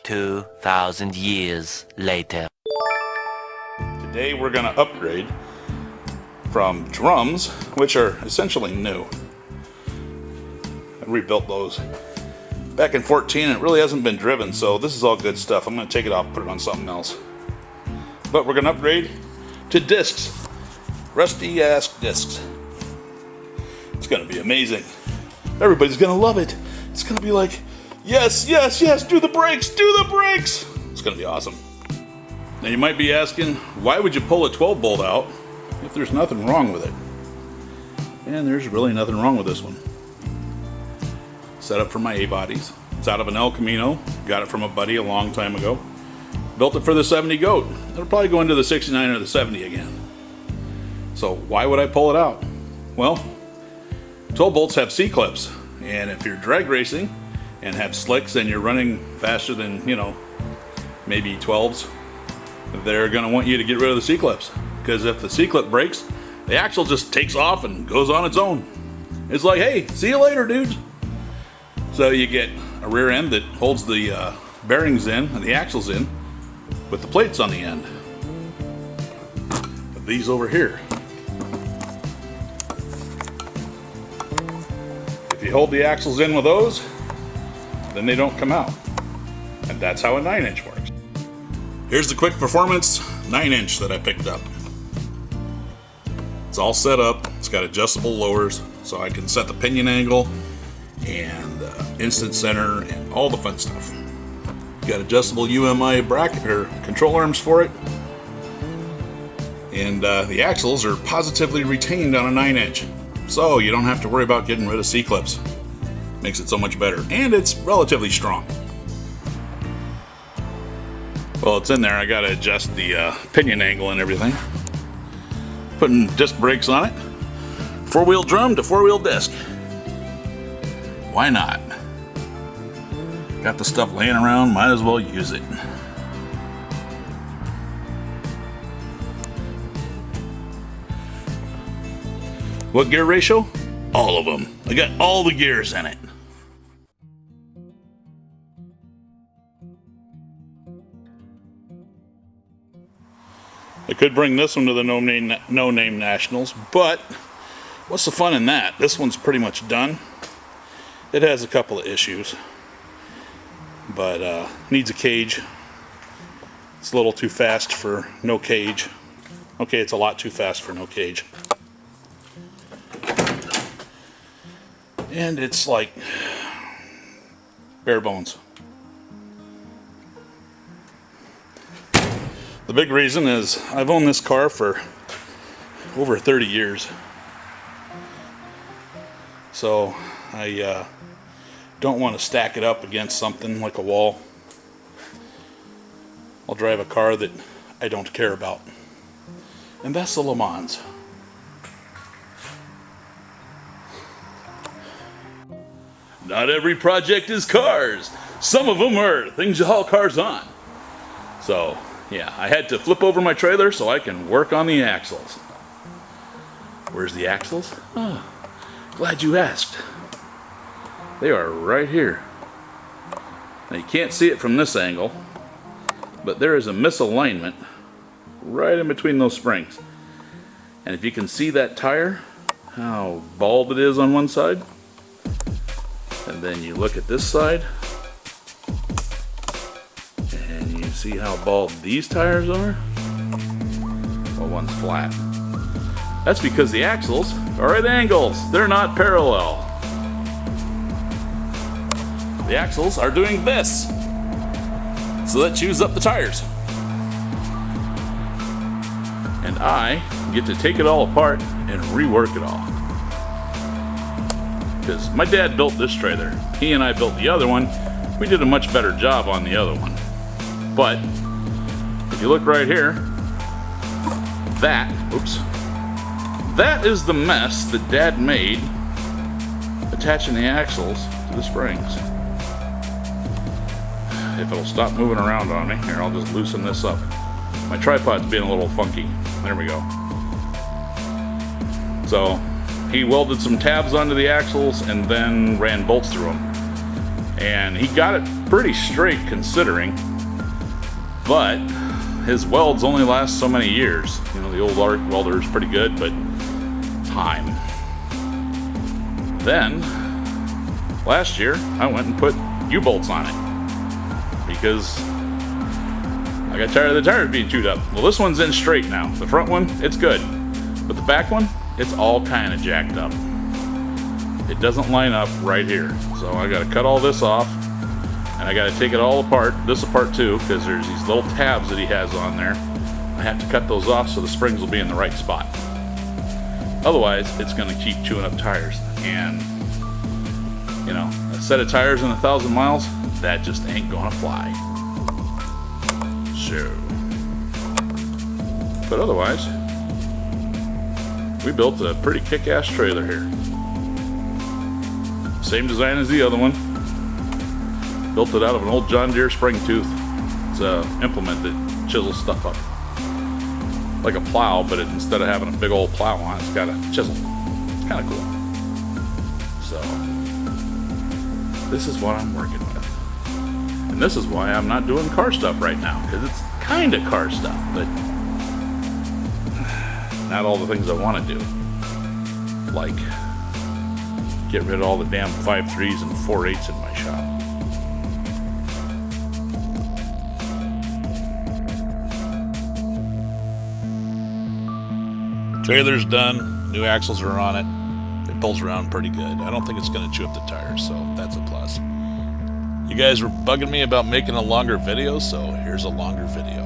2,000 years later. Today we're going to upgrade from drums, which are essentially new. I rebuilt those back in 14 and it really hasn't been driven, so this is all good stuff. I'm going to take it off, put it on something else. But we're going to upgrade to discs. Rusty ass discs. It's going to be amazing. Everybody's going to love it. It's going to be like, yes, yes, yes, do the brakes, do the brakes. It's going to be awesome. Now you might be asking, why would you pull a 12 bolt out if there's nothing wrong with it? And there's really nothing wrong with this one. Set up for my A-bodies. It's out of an El Camino. Got it from a buddy a long time ago. Built it for the 70 Goat. It'll probably go into the 69 or the 70 again. So why would I pull it out? Well, 12 bolts have C-clips. And if you're drag racing and have slicks and you're running faster than, maybe 12s, they're going to want you to get rid of the C-clips. Because if the C-clip breaks, the axle just takes off and goes on its own. It's like, hey, see you later, dudes. So you get a rear end that holds the bearings in and the axles in with the plates on the end. But these over here, if you hold the axles in with those, then they don't come out. And that's how a 9-inch works. Here's the quick performance 9-inch that I picked up. It's all set up. It's got adjustable lowers, so I can set the pinion angle and instant center and all the fun stuff. Got adjustable UMI bracket or control arms for it, and the axles are positively retained on a 9-inch, so you don't have to worry about getting rid of C-clips. Makes it so much better, and it's relatively strong. Well, it's in there. I got to adjust the pinion angle and everything. Putting disc brakes on it. 4-wheel drum to 4-wheel disc. Why not? Got the stuff laying around, might as well use it. What gear ratio? All of them. I got all the gears in it. I could bring this one to the No Name Nationals, but what's the fun in that? This one's pretty much done. It has a couple of issues, but needs a cage. It's a little too fast for no cage. Okay, it's a lot too fast for no cage. And it's like bare bones. The big reason is I've owned this car for over 30 years. So I don't want to stack it up against something like a wall. I'll drive a car that I don't care about. And that's the Le Mans. Not every project is cars. Some of them are things you haul cars on. So, yeah, I had to flip over my trailer so I can work on the axles. Where's the axles? Oh, glad you asked. They are right here. Now you can't see it from this angle, but there is a misalignment right in between those springs. And if you can see that tire, how bald it is on one side, and then you look at this side, and you see how bald these tires are? Well, one's flat. That's because the axles are at angles. They're not parallel. The axles are doing this. So that chews up the tires. And I get to take it all apart and rework it all. Because my dad built this trailer. He and I built the other one. We did a much better job on the other one. But if you look right here, that is the mess that Dad made attaching the axles to the springs. If it'll stop moving around on me, here, I'll just loosen this up. My tripod's being a little funky. There we go. So he welded some tabs onto the axles and then ran bolts through them. And he got it pretty straight considering, but his welds only last so many years. You know, the old arc welder is pretty good, but time. Then, last year, I went and put U-bolts on it because I got tired of the tires being chewed up. Well, this one's in straight now. The front one, it's good. But the back one, it's all kind of jacked up. It doesn't line up right here. So I got to cut all this off, and I got to take it all apart, this apart too, because there's these little tabs that he has on there. I have to cut those off so the springs will be in the right spot. Otherwise, it's going to keep chewing up tires. And, you know, a set of tires in 1,000 miles, that just ain't going to fly. So, but otherwise, we built a pretty kick-ass trailer here. Same design as the other one. Built it out of an old John Deere spring tooth. It's an implement that chisels stuff up. Like a plow, but instead of having a big old plow on it, it's got a chisel. It's kind of cool. So, this is what I'm working with. And this is why I'm not doing car stuff right now, because it's kind of car stuff, but not all the things I want to do. Like, get rid of all the damn 5.3s and 4.8s in my shop. Trailer's done. New axles are on it. It pulls around pretty good. I don't think it's going to chew up the tires, so that's a plus. You guys were bugging me about making a longer video, so here's a longer video.